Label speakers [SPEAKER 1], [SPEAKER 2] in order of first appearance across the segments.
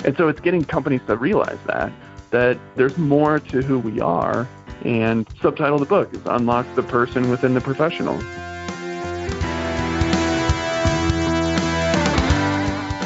[SPEAKER 1] And so it's getting companies to realize that there's more to who we are. And subtitle of the book is Unlock the Person Within the Professional.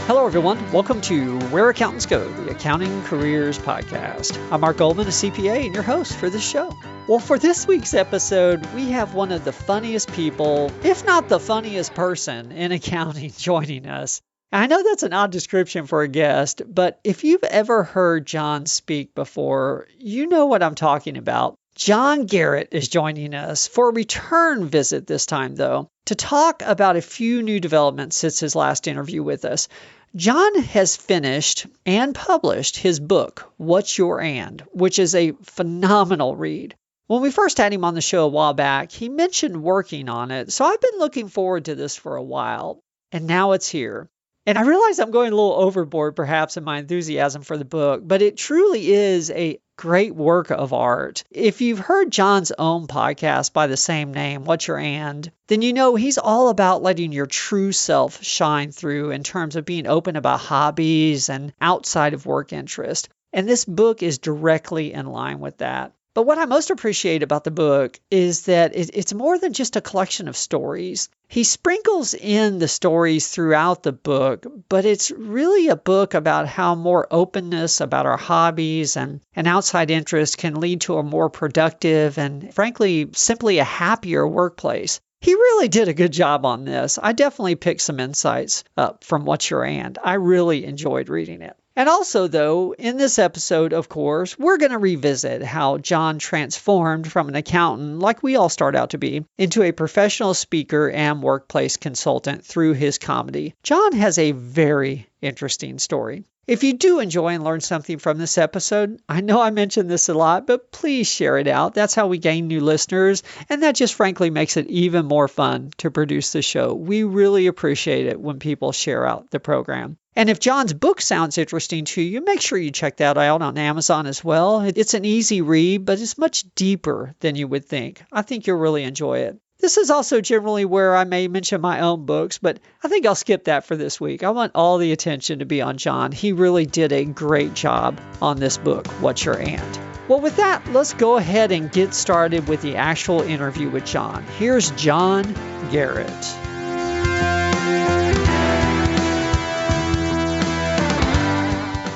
[SPEAKER 2] Hello, everyone. Welcome to Where Accountants Go, the Accounting Careers Podcast. I'm Mark Goldman, a CPA, and your host for this show. Well, for this week's episode, we have one of the funniest people, if not the funniest person in accounting joining us. I know that's an odd description for a guest, but if you've ever heard John speak before, you know what I'm talking about. John Garrett is joining us for a return visit this time, though, to talk about a few new developments since his last interview with us. John has finished and published his book, What's Your And, which is a phenomenal read. When we first had him on the show a while back, he mentioned working on it, so I've been looking forward to this for a while, and now it's here. And I realize I'm going a little overboard, perhaps, in my enthusiasm for the book, but it truly is a great work of art. If you've heard John's own podcast by the same name, What's Your And, then you know he's all about letting your true self shine through in terms of being open about hobbies and outside of work interest. And this book is directly in line with that. But what I most appreciate about the book is that it's more than just a collection of stories. He sprinkles in the stories throughout the book, but it's really a book about how more openness about our hobbies and outside interests can lead to a more productive and, frankly, simply a happier workplace. He really did a good job on this. I definitely picked some insights up from What's Your And. I really enjoyed reading it. And also, though, in this episode, of course, we're going to revisit how John transformed from an accountant, like we all start out to be, into a professional speaker and workplace consultant through his comedy. John has a very interesting story. If you do enjoy and learn something from this episode, I know I mentioned this a lot, but please share it out. That's how we gain new listeners, and that just frankly makes it even more fun to produce the show. We really appreciate it when people share out the program. And if John's book sounds interesting to you, make sure you check that out on Amazon as well. It's an easy read, but it's much deeper than you would think. I think you'll really enjoy it. This is also generally where I may mention my own books, but I think I'll skip that for this week. I want all the attention to be on John. He really did a great job on this book, What's Your And? Well, with that, let's go ahead and get started with the actual interview with John. Here's John Garrett.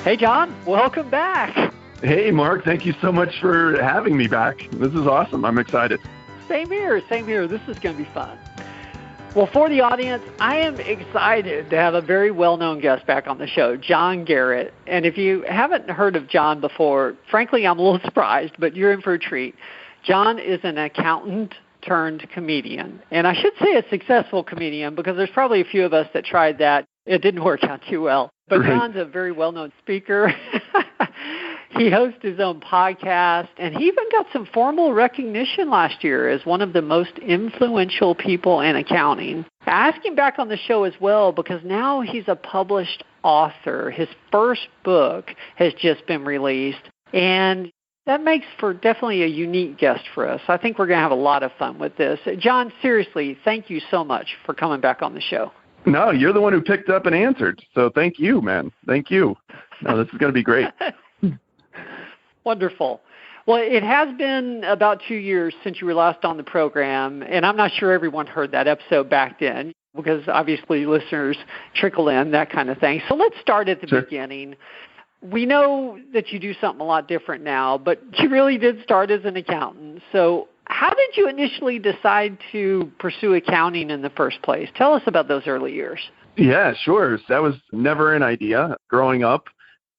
[SPEAKER 3] Hey, John, welcome back.
[SPEAKER 1] Hey, Mark, thank you so much for having me back. This is awesome. I'm excited.
[SPEAKER 3] Same here. This is going to be fun. Well, for the audience, I am excited to have a very well-known guest back on the show, John Garrett. And if you haven't heard of John before, frankly, I'm a little surprised, but you're in for a treat. John is an accountant turned comedian. And I should say a successful comedian because there's probably a few of us that tried that. It didn't work out too well. But John's a very well-known speaker. He hosts his own podcast, and he even got some formal recognition last year as one of the most influential people in accounting. I asked him back on the show as well because now he's a published author. His first book has just been released, and that makes for definitely a unique guest for us. I think we're going to have a lot of fun with this. John, seriously, thank you so much for coming back on the show.
[SPEAKER 1] No, you're the one who picked up and answered. So thank you, man. Thank you. No, this is going to be great.
[SPEAKER 3] Wonderful. Well, it has been about 2 years since you were last on the program, and I'm not sure everyone heard that episode back then because obviously listeners trickle in, that kind of thing. So let's start at the beginning. We know that you do something a lot different now, but you really did start as an accountant. So how did you initially decide to pursue accounting in the first place? Tell us about those early years.
[SPEAKER 1] Yeah, sure. That was never an idea. Growing up,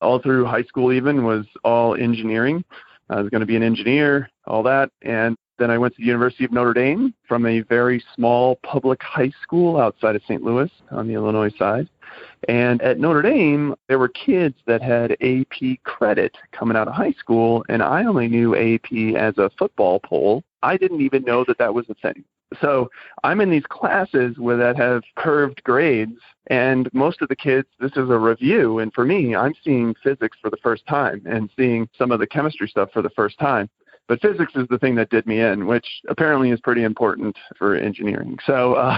[SPEAKER 1] all through high school even, was all engineering. I was going to be an engineer, all that. And then I went to the University of Notre Dame from a very small public high school outside of St. Louis on the Illinois side. And at Notre Dame, there were kids that had AP credit coming out of high school, and I only knew AP as a football poll. I didn't even know that that was a thing. So I'm in these classes that have curved grades, and most of the kids, this is a review, and for me, I'm seeing physics for the first time and seeing some of the chemistry stuff for the first time. But physics is the thing that did me in, which apparently is pretty important for engineering. So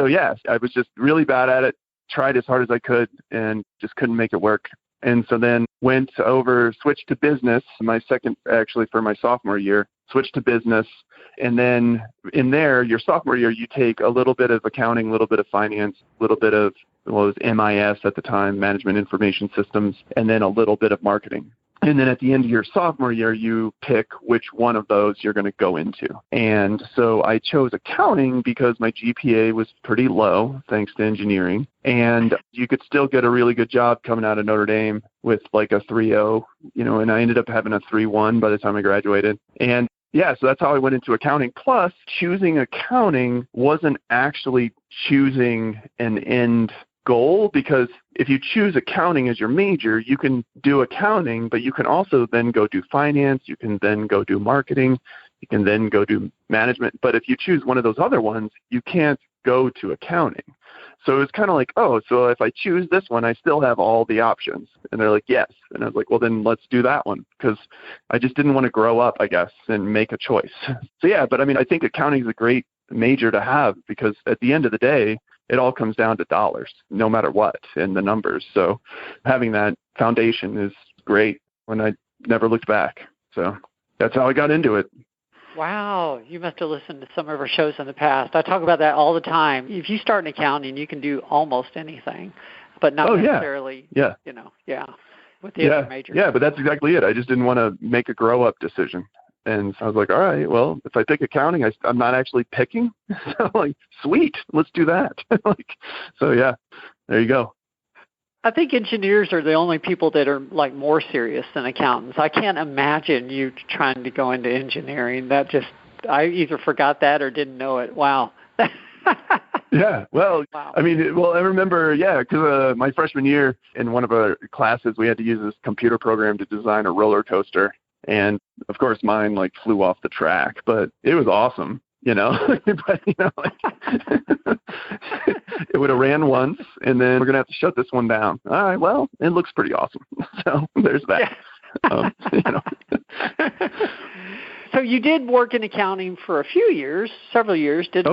[SPEAKER 1] yes, I was just really bad at it, tried as hard as I could, and just couldn't make it work. And so then switched to business, for my sophomore year, switched to business. And then in there, your sophomore year, you take a little bit of accounting, a little bit of finance, a little bit of, it was MIS at the time, Management Information Systems, and then a little bit of marketing. And then at the end of your sophomore year, you pick which one of those you're going to go into. And so I chose accounting because my GPA was pretty low, thanks to engineering. And you could still get a really good job coming out of Notre Dame with like a 3.0, and I ended up having a 3.1 by the time I graduated. And yeah, so that's how I went into accounting. Plus, choosing accounting wasn't actually choosing an end goal, because if you choose accounting as your major, you can do accounting, but you can also then go do finance, you can then go do marketing, you can then go do management. But if you choose one of those other ones, you can't go to accounting. So it was kind of like, so if I choose this one, I still have all the options. And they're like, yes. And I was like, well, then let's do that one, because I just didn't want to grow up, I guess, and make a choice. So yeah, but I mean, I think accounting is a great major to have, because at the end of the day, it all comes down to dollars, no matter what, and the numbers. So having that foundation is great, when I never looked back. So that's how I got into it.
[SPEAKER 3] Wow, you must have listened to some of our shows in the past. I talk about that all the time. If you start in accounting, you can do almost anything, but not necessarily, with the other majors. Yeah,
[SPEAKER 1] but that's exactly it. I just didn't want to make a grow-up decision. And so I was like, all right, well, if I pick accounting, I'm not actually picking. So like, sweet, let's do that. So yeah, there you go.
[SPEAKER 3] I think engineers are the only people that are like more serious than accountants. I can't imagine you trying to go into engineering. I either forgot that or didn't know it. Wow.
[SPEAKER 1] Yeah, well, wow. I mean, I remember, because my freshman year in one of our classes, we had to use this computer program to design a roller coaster. And of course, mine flew off the track, but it was awesome, but it would have ran once, and then we're going to have to shut this one down. All right, well, it looks pretty awesome. So there's that.
[SPEAKER 3] Yeah. So you did work in accounting for several years, did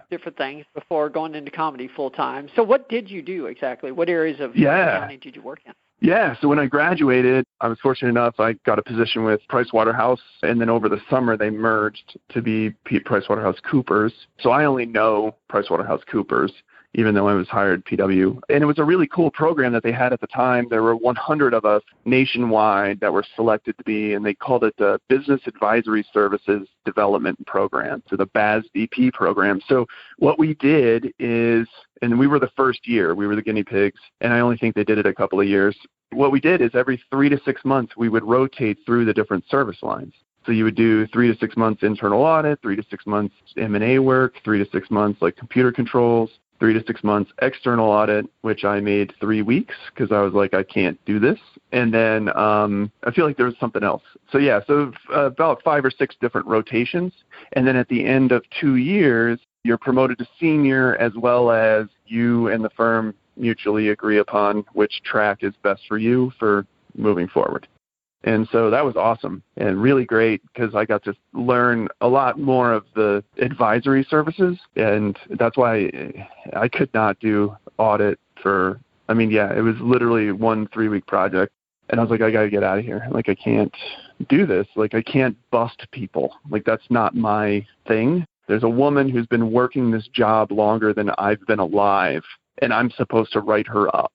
[SPEAKER 3] different things before going into comedy full time. So what did you do exactly? What areas of accounting did you work in?
[SPEAKER 1] Yeah, so when I graduated, I was fortunate enough, I got a position with Pricewaterhouse, and then over the summer they merged to be PricewaterhouseCoopers. So I only know PricewaterhouseCoopers, even though I was hired PW. And it was a really cool program that they had at the time. There were 100 of us nationwide that were selected to be, and they called it the Business Advisory Services Development Program, so the BASDP program. So what we did is, and we were the first year, we were the guinea pigs, and I only think they did it a couple of years. What we did is every 3 to 6 months, we would rotate through the different service lines. So you would do 3 to 6 months internal audit, 3 to 6 months M&A work, 3 to 6 months computer controls, 3 to 6 months external audit, which I made 3 weeks because I was like, I can't do this. And then I feel like there was something else. So about 5 or 6 different rotations. And then at the end of 2 years, you're promoted to senior, as well as you and the firm mutually agree upon which track is best for you for moving forward. And so that was awesome and really great, because I got to learn a lot more of the advisory services. And that's why I could not do audit it was literally 1 3-week project. And I was like, I got to get out of here. I can't do this. I can't bust people. That's not my thing. There's a woman who's been working this job longer than I've been alive, and I'm supposed to write her up.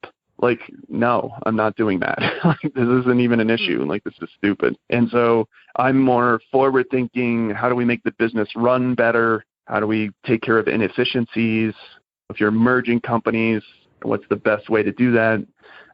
[SPEAKER 1] No, I'm not doing that. This isn't even an issue. This is stupid. And so I'm more forward thinking. How do we make the business run better? How do we take care of inefficiencies? If you're merging companies, what's the best way to do that?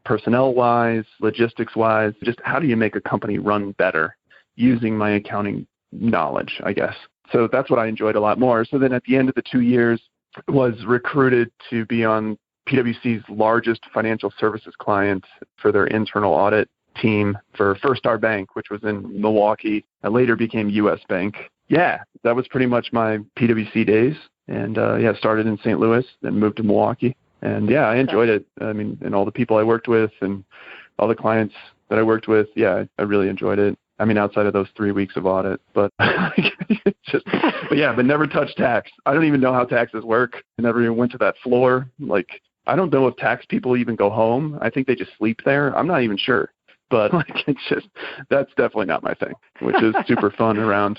[SPEAKER 1] Personnel-wise, logistics-wise, just how do you make a company run better using my accounting knowledge, I guess. So that's what I enjoyed a lot more. So then at the end of the 2 years, was recruited to be on PwC's largest financial services client for their internal audit team for First Star Bank, which was in Milwaukee. It later became U.S. Bank. Yeah, that was pretty much my PwC days. And started in St. Louis, then moved to Milwaukee. And yeah, I enjoyed it. I mean, and all the people I worked with and all the clients that I worked with, yeah, I really enjoyed it. I mean, outside of those 3 weeks of audit, but but never touched tax. I don't even know how taxes work. I never even went to that floor. I don't know if tax people even go home. I think they just sleep there. I'm not even sure. But that's definitely not my thing, which is super fun around,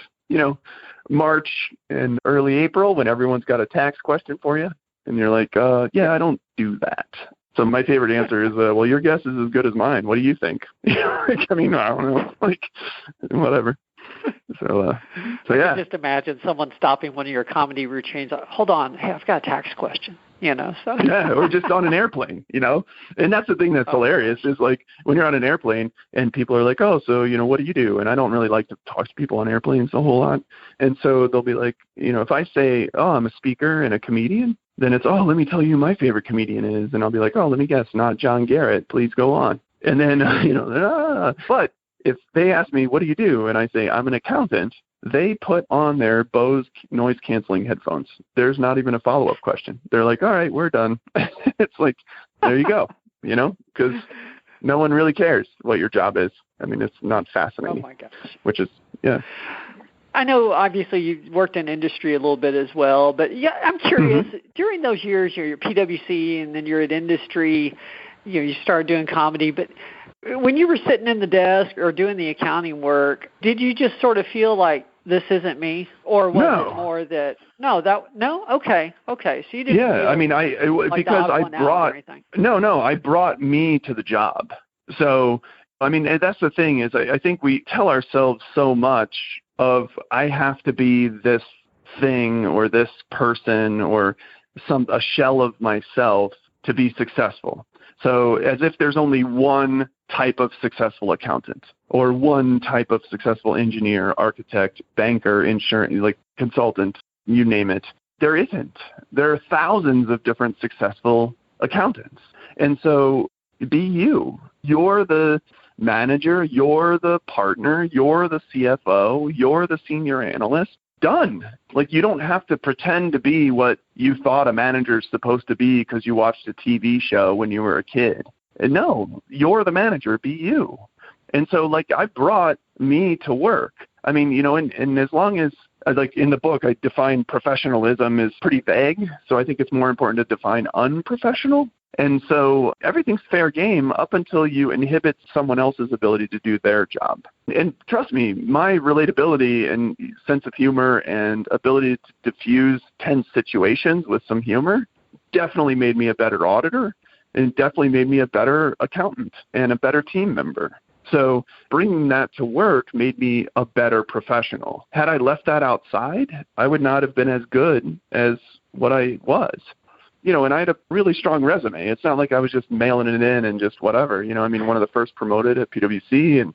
[SPEAKER 1] March and early April when everyone's got a tax question for you. And you're like, yeah, I don't do that. So my favorite answer is, well, your guess is as good as mine. What do you think? I don't know. Whatever. So yeah.
[SPEAKER 3] Just imagine someone stopping one of your comedy routines. Hold on. Hey, I've got a tax question. So.
[SPEAKER 1] Yeah, or just on an airplane, And that's the thing that's hilarious is like when you're on an airplane and people are like, oh, so, what do you do? And I don't really like to talk to people on airplanes a whole lot. And so they'll be like, if I say, oh, I'm a speaker and a comedian, then it's, oh, let me tell you who my favorite comedian is. And I'll be like, oh, let me guess, not John Garrett. Please go on. And then, but if they ask me, what do you do? And I say, I'm an accountant. They put on their Bose noise canceling headphones. There's not even a follow-up question. They're like, all right, we're done. It's like, there you go, because no one really cares what your job is. I mean, it's not fascinating.
[SPEAKER 3] Oh my gosh.
[SPEAKER 1] Which is, yeah.
[SPEAKER 3] I know obviously you worked in industry a little bit as well, but yeah, I'm curious, during those years, you're PwC and then you're at industry, you started doing comedy, but when you were sitting in the desk or doing the accounting work, did you just sort of feel like this isn't me, or was it more that okay, so you didn't?
[SPEAKER 1] Yeah, I mean, because I brought me to the job. So I mean, that's the thing is I think we tell ourselves so much of I have to be this thing or this person or a shell of myself to be successful. So as if there's only one type of successful accountant or one type of successful engineer, architect, banker, insurance, like consultant, you name it. There isn't. There are thousands of different successful accountants. And so be you. You're the manager, you're the partner, you're the CFO, you're the senior analyst. Done. Like, you don't have to pretend to be what you thought a manager's supposed to be because you watched a TV show when you were a kid. And no, you're the manager. Be you. And so, like, I brought me to work. I mean, and as long as, like, in the book, I define professionalism as pretty vague. So I think it's more important to define unprofessional. And so everything's fair game up until you inhibit someone else's ability to do their job. And trust me, my relatability and sense of humor and ability to diffuse tense situations with some humor definitely made me a better auditor and definitely made me a better accountant and a better team member. So bringing that to work made me a better professional. Had I left that outside, I would not have been as good as what I was. And I had a really strong resume. It's not like I was just mailing it in and just whatever. I mean, one of the first promoted at PwC and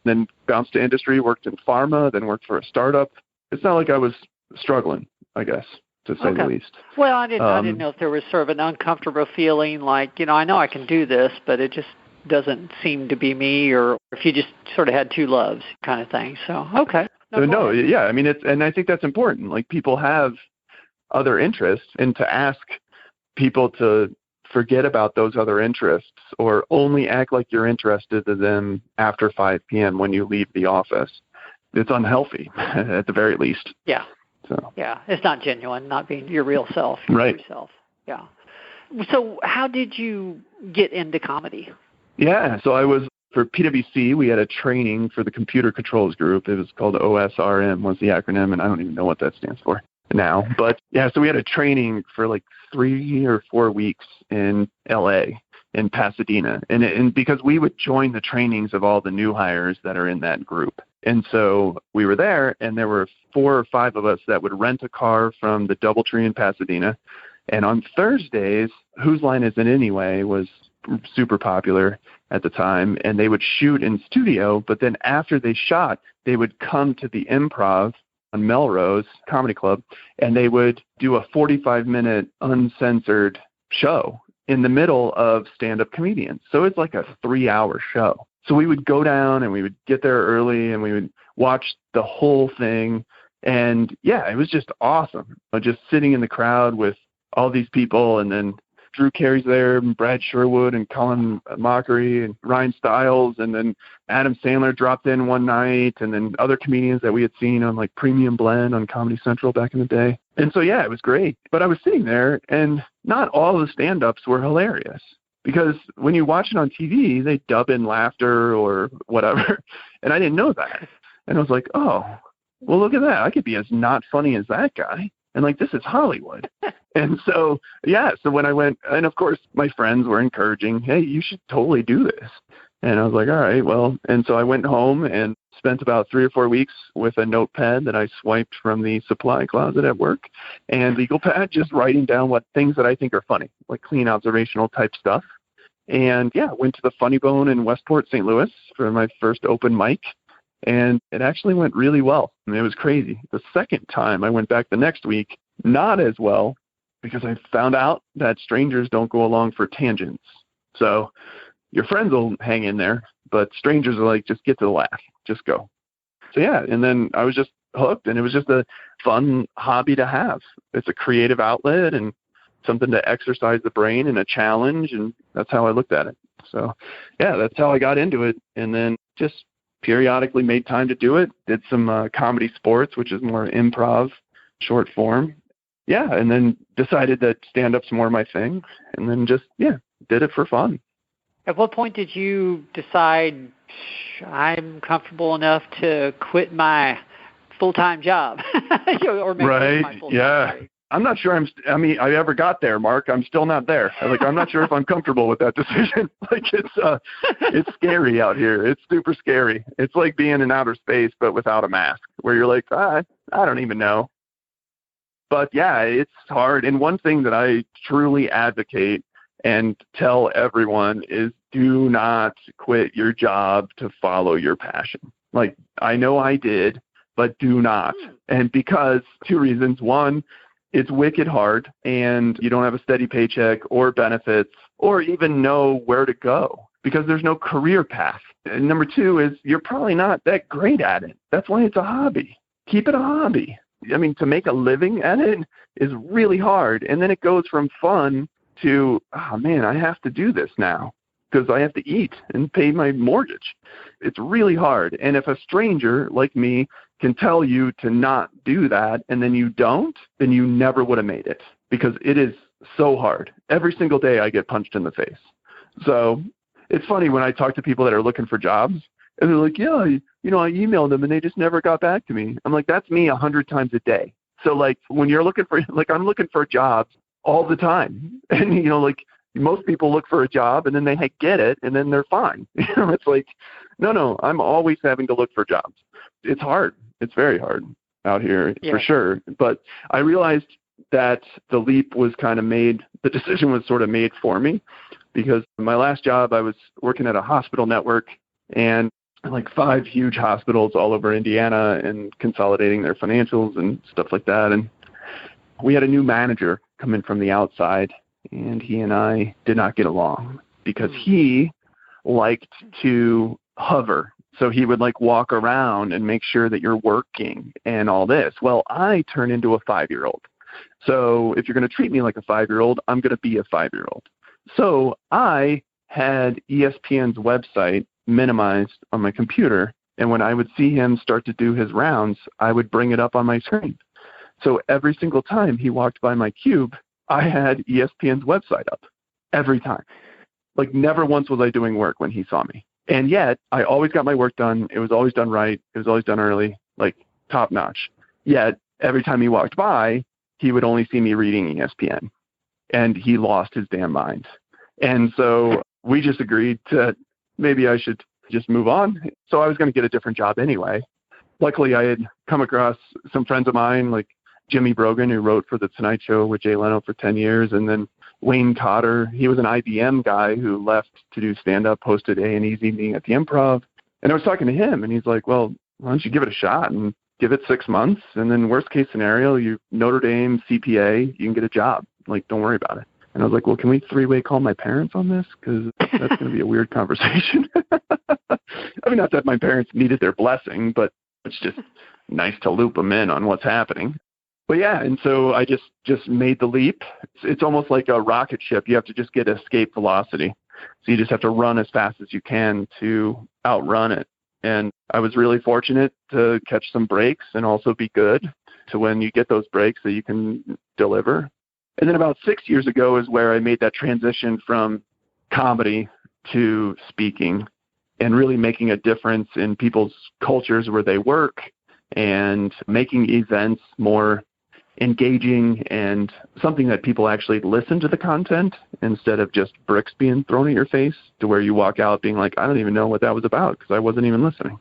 [SPEAKER 1] then bounced to industry, worked in pharma, then worked for a startup. It's not like I was struggling, I guess, to say the least.
[SPEAKER 3] Well, I didn't know if there was sort of an uncomfortable feeling like, I know I can do this, but it just doesn't seem to be me, or if you just sort of had two loves kind of thing. So, okay.
[SPEAKER 1] No, yeah. I mean, and I think that's important. Like, people have other interests, and to ask people to forget about those other interests or only act like you're interested in them after 5 p.m. when you leave the office, it's unhealthy at the very least.
[SPEAKER 3] Yeah.
[SPEAKER 1] So.
[SPEAKER 3] Yeah, it's not genuine, not being your real self.
[SPEAKER 1] Right.
[SPEAKER 3] Yourself. Yeah. So how did you get into comedy?
[SPEAKER 1] Yeah, so I was, for PwC, we had a training for the computer controls group. It was called OSRM was the acronym, and I don't even know what that stands for now. But yeah, so we had a training for like 3 or 4 weeks in LA, in Pasadena. And because we would join the trainings of all the new hires that are in that group. And so we were there, and there were 4 or 5 of us that would rent a car from the DoubleTree in Pasadena. And on Thursdays, Whose Line Is It Anyway was super popular at the time, and they would shoot in studio, but then after they shot, they would come to the Improv on Melrose Comedy Club, and they would do a 45-minute uncensored show in the middle of stand-up comedians. So it's like a 3-hour show. So we would go down, and we would get there early, and we would watch the whole thing, and yeah, it was just awesome. Just sitting in the crowd with all these people, and then Drew Carey's there, and Brad Sherwood and Colin Mockery and Ryan Stiles, and then Adam Sandler dropped in one night, and then other comedians that we had seen on like Premium Blend on Comedy Central back in the day. And so, yeah, it was great. But I was sitting there, and not all the stand-ups were hilarious. Because when you watch it on TV, they dub in laughter or whatever. And I didn't know that. And I was like, oh, well, look at that. I could be as not funny as that guy. And like, this is Hollywood. And so, yeah, so when I went, and of course, my friends were encouraging, hey, you should totally do this. And I was like, all right, well, and so I went home and spent about 3 or 4 weeks with a notepad that I swiped from the supply closet at work and legal pad, just writing down what things that I think are funny, like clean observational type stuff. And yeah, went to the Funny Bone in Westport, St. Louis for my first open mic. And it actually went really well. I mean, it was crazy. The second time I went back the next week, not as well, because I found out that strangers don't go along for tangents. So your friends will hang in there, but strangers are like, just get to the laugh, just go. So yeah, and then I was just hooked, and it was just a fun hobby to have. It's a creative outlet and something to exercise the brain and a challenge, and that's how I looked at it. So yeah, that's how I got into it, and then just periodically made time to do it. Did some comedy sports, which is more improv, short form. Yeah, and then decided that stand-up's more my thing, and then just, yeah, did it for fun.
[SPEAKER 3] At what point did you decide I'm comfortable enough to quit my full-time job? Or maybe
[SPEAKER 1] right,
[SPEAKER 3] my full-time
[SPEAKER 1] yeah.
[SPEAKER 3] break?
[SPEAKER 1] I'm not sure I ever got there, Mark. I'm still not there. I'm not sure if I'm comfortable with that decision. It's scary out here. It's super scary. It's like being in outer space, but without a mask, where you're like, I don't even know. But yeah, it's hard. And one thing that I truly advocate and tell everyone is do not quit your job to follow your passion. Like, I know I did, but do not. And because 2 reasons. One, it's wicked hard, and you don't have a steady paycheck or benefits or even know where to go because there's no career path. And number 2 is you're probably not that great at it. That's why it's a hobby. Keep it a hobby. I mean, to make a living at it is really hard. And then it goes from fun to, oh, man, I have to do this now because I have to eat and pay my mortgage. It's really hard. And if a stranger like me can tell you to not do that and then you don't, then you never would have made it because it is so hard. Every single day I get punched in the face. So it's funny when I talk to people that are looking for jobs and they're like, yeah, I emailed them and they just never got back to me. I'm like, that's me 100 times a day. So like when you're looking for, like I'm looking for jobs all the time. And, most people look for a job and then they get it and then they're fine. It's like, no, I'm always having to look for jobs. It's hard. It's very hard out here for sure. But I realized that the leap was kind of made, the decision was sort of made for me because my last job, I was working at a hospital network and like 5 huge hospitals all over Indiana and consolidating their financials and stuff like that. And we had a new manager come in from the outside, and he and I did not get along because he liked to hover. So he would like walk around and make sure that you're working and all this. Well, I turn into a 5-year-old. So if you're going to treat me like a 5-year-old, I'm going to be a 5-year-old. So I had ESPN's website minimized on my computer. And when I would see him start to do his rounds, I would bring it up on my screen. So every single time he walked by my cube, I had ESPN's website up every time. Like never once was I doing work when he saw me. And yet I always got my work done. It was always done right. It was always done early, like top notch. Yet every time he walked by, he would only see me reading ESPN. And he lost his damn mind. And so we just agreed to maybe I should just move on. So I was going to get a different job anyway. Luckily, I had come across some friends of mine, like Jimmy Brogan, who wrote for The Tonight Show with Jay Leno for 10 years, and then Wayne Cotter. He was an IBM guy who left to do stand-up, hosted A&E's Evening at the Improv. And I was talking to him, and he's like, well, why don't you give it a shot and give it 6 months, and then worst case scenario, you Notre Dame, CPA, you can get a job. Like, don't worry about it. And I was like, well, can we 3-way call my parents on this? Because that's going to be a weird conversation. I mean, not that my parents needed their blessing, but it's just nice to loop them in on what's happening. But yeah, and so I just made the leap. It's almost like a rocket ship. You have to just get escape velocity. So you just have to run as fast as you can to outrun it. And I was really fortunate to catch some breaks and also be good to when you get those breaks that you can deliver. And then about 6 years ago is where I made that transition from comedy to speaking and really making a difference in people's cultures where they work and making events more engaging and something that people actually listen to the content instead of just bricks being thrown at your face to where you walk out being like, I don't even know what that was about because I wasn't even listening,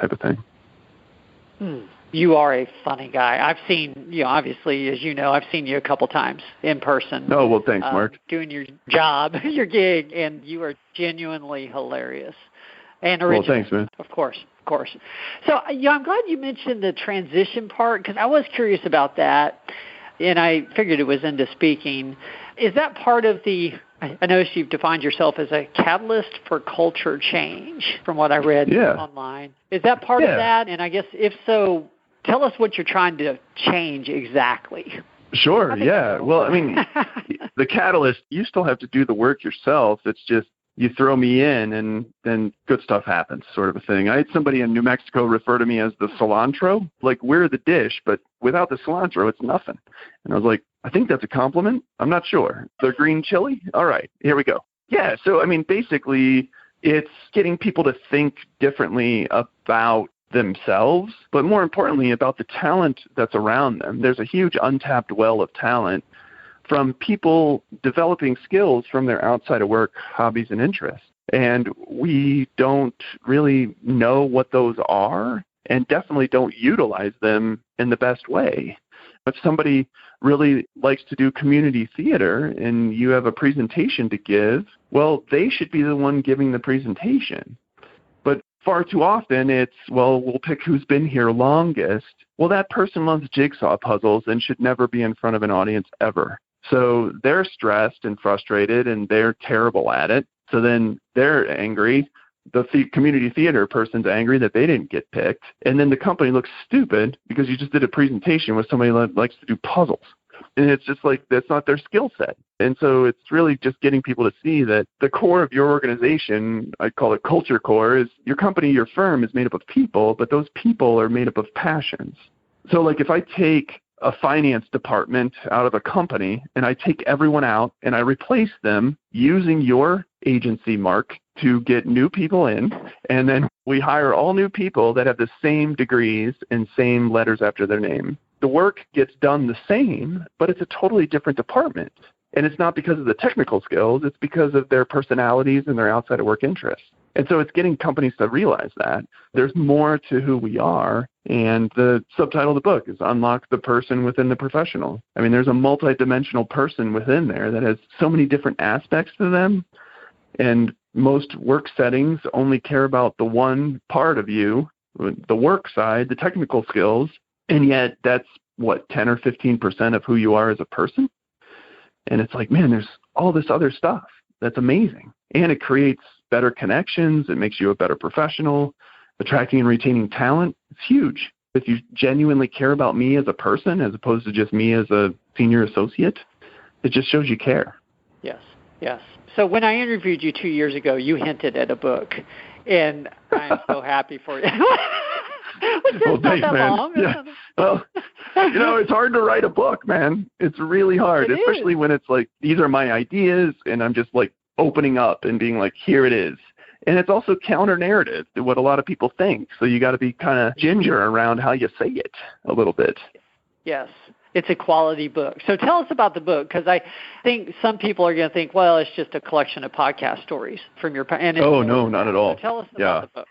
[SPEAKER 1] type of thing.
[SPEAKER 3] You are a funny guy. I've seen, obviously, as you know, I've seen you a couple times in person.
[SPEAKER 1] Oh, well, thanks, Mark.
[SPEAKER 3] Doing your job, your gig, and you are genuinely hilarious and original.
[SPEAKER 1] Well, thanks, man.
[SPEAKER 3] Of course. So, I'm glad you mentioned the transition part because I was curious about that, and I figured it was into speaking. Is that part of I noticed you've defined yourself as a catalyst for culture change from what I read online. Is that part of that? And I guess if so, tell us what you're trying to change exactly.
[SPEAKER 1] Sure, yeah. Well, I mean, the catalyst, you still have to do the work yourself. It's just you throw me in and then good stuff happens, sort of a thing. I had somebody in New Mexico refer to me as the cilantro. Like, we're the dish, but without the cilantro, it's nothing. And I was like, I think that's a compliment. I'm not sure. The green chili? All right, here we go. Yeah, so, I mean, basically, it's getting people to think differently about themselves, but more importantly, about the talent that's around them. There's a huge untapped well of talent from people developing skills from their outside of work hobbies and interests. And we don't really know what those are and definitely don't utilize them in the best way. If somebody really likes to do community theater and you have a presentation to give, well, they should be the one giving the presentation. But far too often it's, well, we'll pick who's been here longest. Well, that person loves jigsaw puzzles and should never be in front of an audience ever. So they're stressed and frustrated and they're terrible at it. So then they're angry. The community theater person's angry that they didn't get picked. And then the company looks stupid because you just did a presentation with somebody that likes to do puzzles. And it's just like, that's not their skill set. And so it's really just getting people to see that the core of your organization, I call it culture core, is your company, your firm is made up of people, but those people are made up of passions. So like if I take a finance department out of a company and I take everyone out and I replace them using your agency, Mark, to get new people in, and then we hire all new people that have the same degrees and same letters after their name. The work gets done the same, but it's a totally different department. And it's not because of the technical skills, it's because of their personalities and their outside of work interests. And so it's getting companies to realize that there's more to who we are. And the subtitle of the book is Unlock the Person Within the Professional. I mean, there's a multidimensional person within there that has so many different aspects to them. And most work settings only care about the one part of you, the work side, the technical skills. And yet that's, 10 or 15% of who you are as a person? And it's like, man, there's all this other stuff that's amazing. And it creates better connections. It makes you a better professional. Attracting and retaining talent, it's huge. If you genuinely care about me as a person as opposed to just me as a senior associate, it just shows you care.
[SPEAKER 3] Yes. So when I interviewed you 2 years ago, you hinted at a book, and I'm so happy for you.
[SPEAKER 1] Well, thanks, man. Yeah. Well, it's hard to write a book, man. It's really hard, especially when it's like, these are my ideas, and I'm just like opening up and being like, here it is. And it's also counter-narrative to what a lot of people think. So you got to be kind of ginger around how you say it a little bit.
[SPEAKER 3] Yes. It's a quality book. So tell us about the book, because I think some people are going to think, well, it's just a collection of podcast stories from your past.
[SPEAKER 1] Oh, no, not at all.
[SPEAKER 3] So tell us about the book.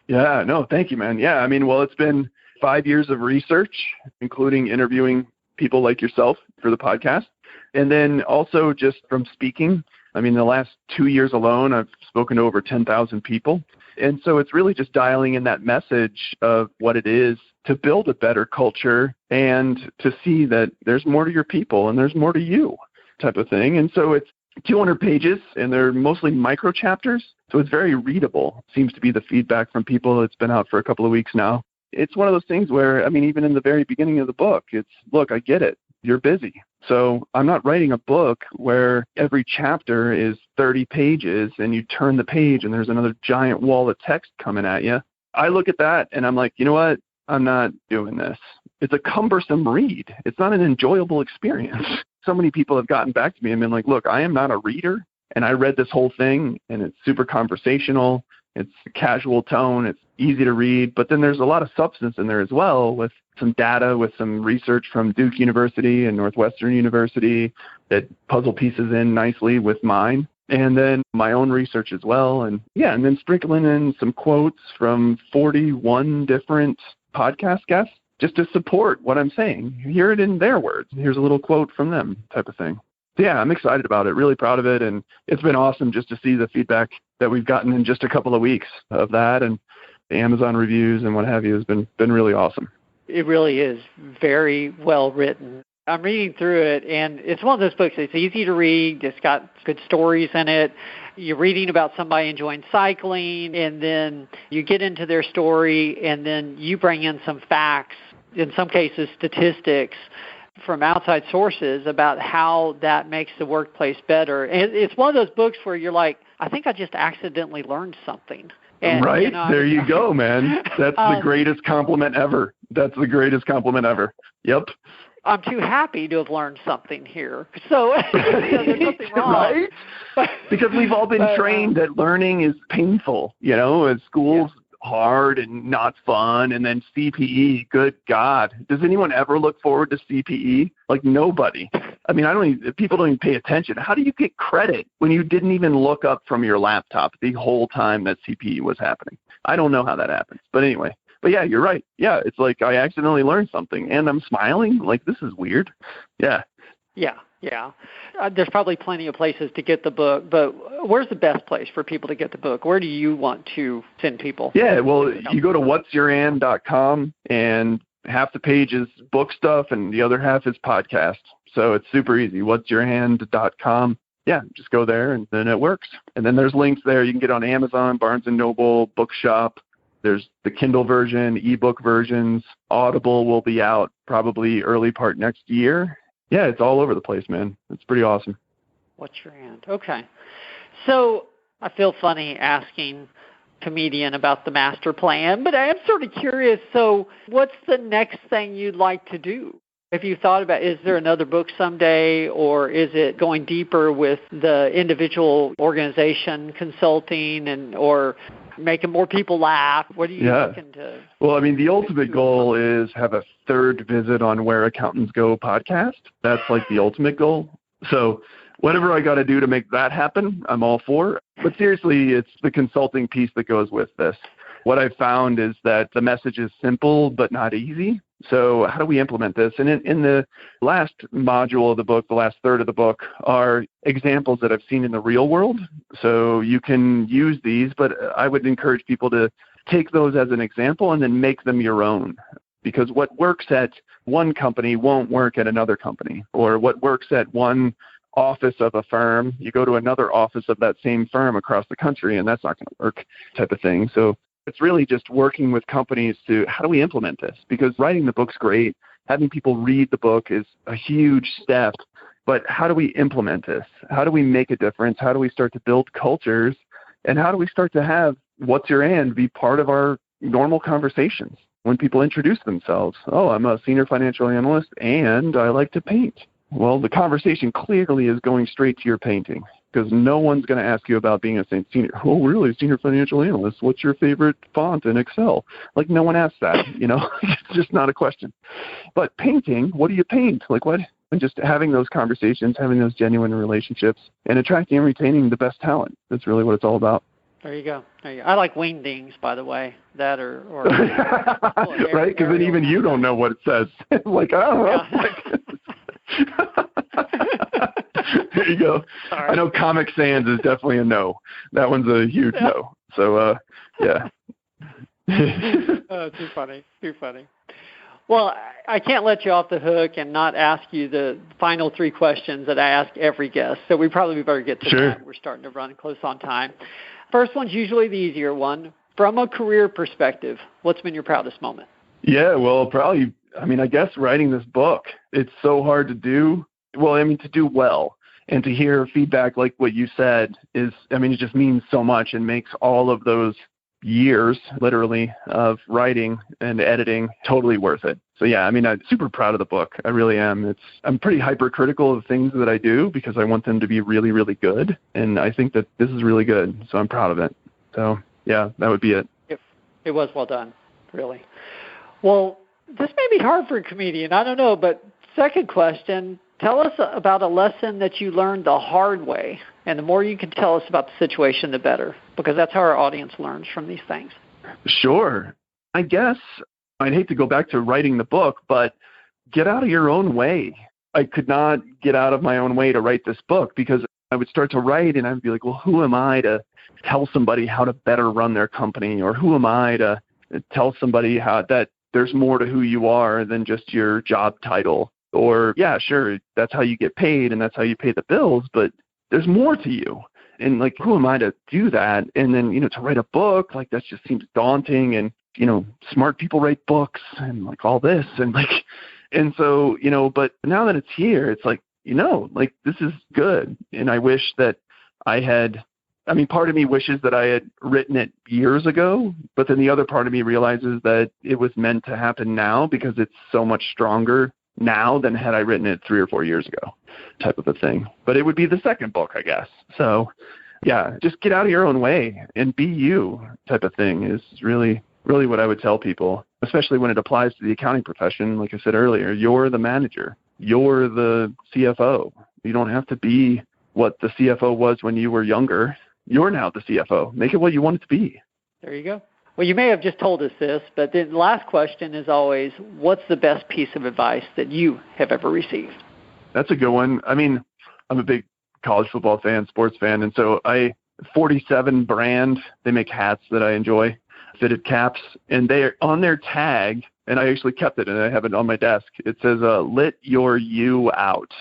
[SPEAKER 1] Yeah, no, thank you, man. Yeah, I mean, well, it's been 5 years of research, including interviewing people like yourself for the podcast. And then also just from speaking. I mean, the last 2 years alone, I've spoken to over 10,000 people. And so it's really just dialing in that message of what it is to build a better culture and to see that there's more to your people and there's more to you type of thing. And so it's 200 pages, and they're mostly micro chapters. So it's very readable. Seems to be the feedback from people. It's been out for a couple of weeks now. it's one of those things where, I mean, even in the very beginning of the book, it's, look, I get it. You're busy. So I'm not writing a book where every chapter is 30 pages and you turn the page and there's another giant wall of text coming at you. I look at that and I'm like, you know what? I'm not doing this. It's a cumbersome read. It's not an enjoyable experience. So many people have gotten back to me and been like, look, I am not a reader. And I read this whole thing and it's super conversational. It's a casual tone. It's easy to read. But then there's a lot of substance in there as well, with some data, with some research from Duke University and Northwestern University that puzzle pieces in nicely with mine. And then my own research as well. And yeah, and then sprinkling in some quotes from 41 different podcast guests just to support what I'm saying. Hear it in their words. Here's a little quote from them, type of thing. So yeah, I'm excited about it, really proud of it. And it's been awesome just to see the feedback that we've gotten in just a couple of weeks of that. And the Amazon reviews and what have you has been really awesome.
[SPEAKER 3] It really is very well written. I'm reading through it, and it's one of those books. It's easy to read. It's got good stories in it. You're reading about somebody enjoying cycling, and then you get into their story, and then you bring in some facts, in some cases statistics, from outside sources about how that makes the workplace better. And it's one of those books where you're like, I think I just accidentally learned something. And,
[SPEAKER 1] right? You know, there you go, man. That's the greatest compliment ever. That's the greatest compliment ever. Yep.
[SPEAKER 3] I'm too happy to have learned something here. So there's nothing wrong.
[SPEAKER 1] Right? Because we've all been trained that learning is painful, you know, at school's hard and not fun. And then CPE, good God. Does anyone ever look forward to CPE? Like nobody. I mean, people don't even pay attention. How do you get credit when you didn't even look up from your laptop the whole time that CPE was happening? I don't know how that happens. But anyway. But yeah, you're right. Yeah, it's like I accidentally learned something, and I'm smiling. Like, this is weird. Yeah.
[SPEAKER 3] Yeah. There's probably plenty of places to get the book, but where's the best place for people to get the book? Where do you want to send people?
[SPEAKER 1] Yeah, well, you go to what'syourand.com, and half the page is book stuff, and the other half is podcast. So it's super easy. what'syourand.com. Yeah, just go there, and then it works. And then there's links there. You can get on Amazon, Barnes & Noble, Bookshop. There's the Kindle version, ebook versions. Audible will be out probably early part next year. Yeah, it's all over the place, man. It's pretty awesome.
[SPEAKER 3] What's your hand? Okay. So I feel funny asking comedian about the master plan, but I am sort of curious. So what's the next thing you'd like to do? Have you thought about, is there another book someday, or is it going deeper with the individual organization consulting or making more people laugh? What are you looking to?
[SPEAKER 1] Well, I mean, the ultimate goal is have a third visit on Where Accountants Go podcast. That's like the ultimate goal. So whatever I got to do to make that happen, I'm all for. But seriously, it's the consulting piece that goes with this. What I've found is that the message is simple but not easy. So how do we implement this? And in the last module of the book, the last third of the book, are examples that I've seen in the real world. So you can use these, but I would encourage people to take those as an example and then make them your own. Because what works at one company won't work at another company. Or what works at one office of a firm, you go to another office of that same firm across the country, and that's not going to work, type of thing. So it's really just working with companies to, how do we implement this? Because writing the book's great. Having people read the book is a huge step. But how do we implement this? How do we make a difference? How do we start to build cultures? And how do we start to have What's Your And be part of our normal conversations? When people introduce themselves, oh, I'm a senior financial analyst and I like to paint. Well, the conversation clearly is going straight to your painting, because no one's going to ask you about being a senior. Oh, really? Senior financial analyst? What's your favorite font in Excel? Like, no one asks that, you know? It's just not a question. But painting, what do you paint? Like, what? And just having those conversations, having those genuine relationships, and attracting and retaining the best talent. That's really what it's all about.
[SPEAKER 3] There you go. I like wingdings, by the way. That or
[SPEAKER 1] right? Because then even you don't know what it says. Like, I don't know. Yeah. There you go. Sorry. I know Comic Sans is definitely a no. That one's a huge no. So, yeah.
[SPEAKER 3] Too funny. Well, I can't let you off the hook and not ask you the final three questions that I ask every guest. So we probably better get to that. We're starting to run close on time. First one's usually the easier one. From a career perspective, what's been your proudest moment?
[SPEAKER 1] Yeah, well, probably, I guess writing this book, it's so hard to do. Well, to do well and to hear feedback like what you said is, it just means so much and makes all of those years, literally, of writing and editing totally worth it. So yeah, I'm super proud of the book. I really am. I'm pretty hypercritical of things that I do because I want them to be really, really good. And I think that this is really good. So I'm proud of it. So yeah, that would be it.
[SPEAKER 3] It was well done, really. Well, this may be hard for a comedian. I don't know, but second question, tell us about a lesson that you learned the hard way. And the more you can tell us about the situation, the better, because that's how our audience learns from these things.
[SPEAKER 1] Sure. I guess I'd hate to go back to writing the book, but get out of your own way. I could not get out of my own way to write this book because I would start to write and I'd be like, well, who am I to tell somebody how to better run their company? Or who am I to tell somebody how that there's more to who you are than just your job title? Or, yeah, sure, that's how you get paid and that's how you pay the bills, but there's more to you. And like, who am I to do that? And then, to write a book, like that just seems daunting. And, smart people write books and like all this. And so, but now that it's here, it's like, this is good. And I wish that I had, part of me wishes that I had written it years ago, but then the other part of me realizes that it was meant to happen now because it's so much stronger now than had I written it 3 or 4 years ago, type of a thing. But it would be the second book, I guess. So yeah, just get out of your own way and be you, type of thing is really, really what I would tell people, especially when it applies to the accounting profession. Like I said earlier, you're the manager, you're the CFO. You don't have to be what the CFO was when you were younger. You're now the CFO. Make it what you want it to be.
[SPEAKER 3] There you go. Well, you may have just told us this, but the last question is always, what's the best piece of advice that you have ever received?
[SPEAKER 1] That's a good one. I'm a big college football fan, sports fan, and so 47 brand, they make hats that I enjoy, fitted caps, and they're on their tag, and I actually kept it, and I have it on my desk. It says, let your you out.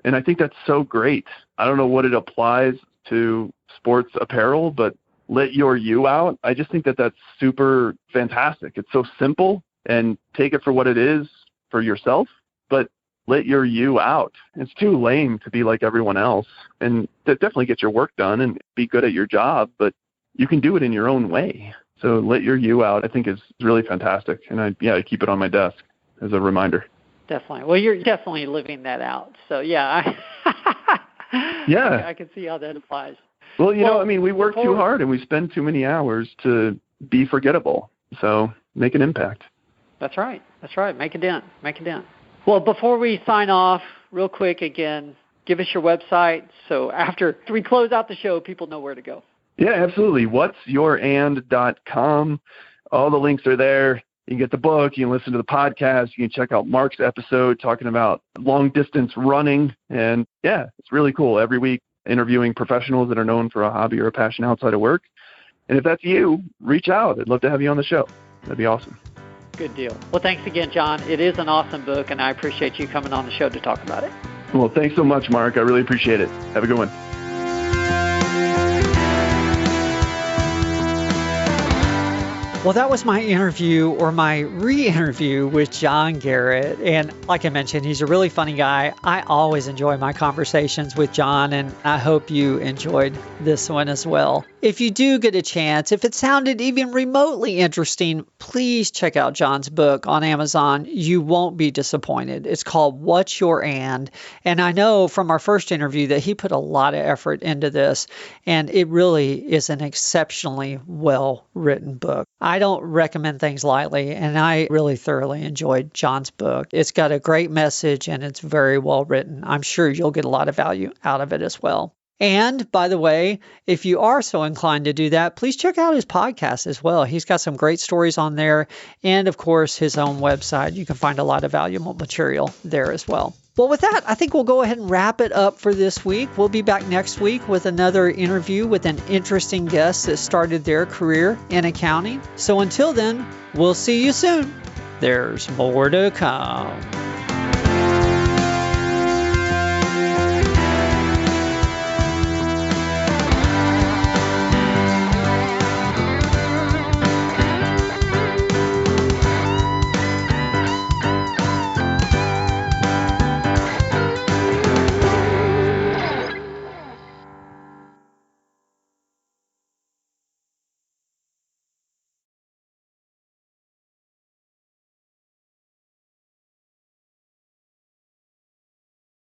[SPEAKER 1] And I think that's so great. I don't know what it applies to sports apparel, but let your you out. I just think that that's super fantastic. It's so simple, and take it for what it is for yourself, but let your you out. It's too lame to be like everyone else, and definitely get your work done and be good at your job, but you can do it in your own way. So let your you out, I think, is really fantastic. And I keep it on my desk as a reminder.
[SPEAKER 3] Definitely. Well, you're definitely living that out. So yeah, I can see how that applies.
[SPEAKER 1] Well, we work too hard and we spend too many hours to be forgettable. So make an impact.
[SPEAKER 3] That's right. Make a dent. Well, before we sign off, real quick again, give us your website. So after we close out the show, people know where to go.
[SPEAKER 1] Yeah, absolutely. whatsyourand.com. All the links are there. You can get the book. You can listen to the podcast. You can check out Mark's episode talking about long distance running. And yeah, it's really cool. Every week, interviewing professionals that are known for a hobby or a passion outside of work. And if that's you, reach out. I'd love to have you on the show. That'd be awesome.
[SPEAKER 3] Good deal. Well, thanks again, John. It is an awesome book, and I appreciate you coming on the show to talk about it.
[SPEAKER 1] Well, thanks so much, Mark. I really appreciate it. Have a good one.
[SPEAKER 2] Well, that was my interview, or my re-interview, with John Garrett. And like I mentioned, he's a really funny guy. I always enjoy my conversations with John, and I hope you enjoyed this one as well. If you do get a chance, if it sounded even remotely interesting, please check out John's book on Amazon. You won't be disappointed. It's called What's Your And? And I know from our first interview that he put a lot of effort into this, and it really is an exceptionally well-written book. I don't recommend things lightly, and I really thoroughly enjoyed John's book. It's got a great message, and it's very well written. I'm sure you'll get a lot of value out of it as well. And by the way, if you are so inclined to do that, please check out his podcast as well. He's got some great stories on there. And of course, his own website. You can find a lot of valuable material there as well. Well, with that, I think we'll go ahead and wrap it up for this week. We'll be back next week with another interview with an interesting guest that started their career in accounting. So until then, we'll see you soon. There's more to come.